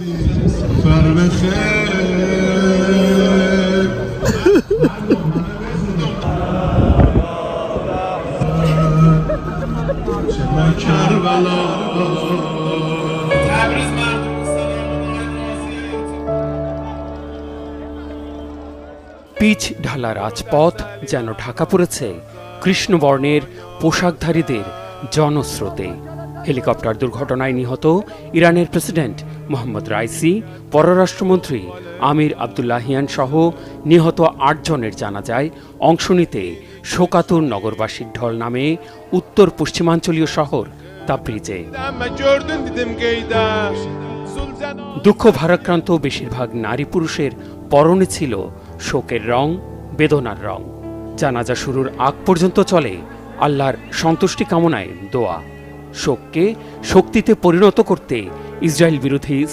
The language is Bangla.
পিচ ঢালা রাজপথ যেন ঢাকা পড়েছে কৃষ্ণবর্ণের পোশাকধারীদের জনস্রোতে। হেলিকপ্টার দুর্ঘটনায় নিহত ইরানের প্রেসিডেন্ট মোহাম্মদ রাইসি, পররাষ্ট্রমন্ত্রী আমির আবদুল্লাহিয়ান সহ নিহত ৮ জনের জানাজায় অংশ নিতে শোকাতুর নগরবাসীর ঢল নামে উত্তর পশ্চিমাঞ্চলীয় শহর তাবরিজে। দুঃখ ভারাক্রান্ত বেশিরভাগ নারী পুরুষের পরনে ছিল শোকের রং, বেদনার রং। জানাজা শুরুর আগ পর্যন্ত চলে আল্লাহর সন্তুষ্টি কামনায় দোয়া। শোককে শক্তিতে পরিণত করতে ইসরায়েল বিরোধী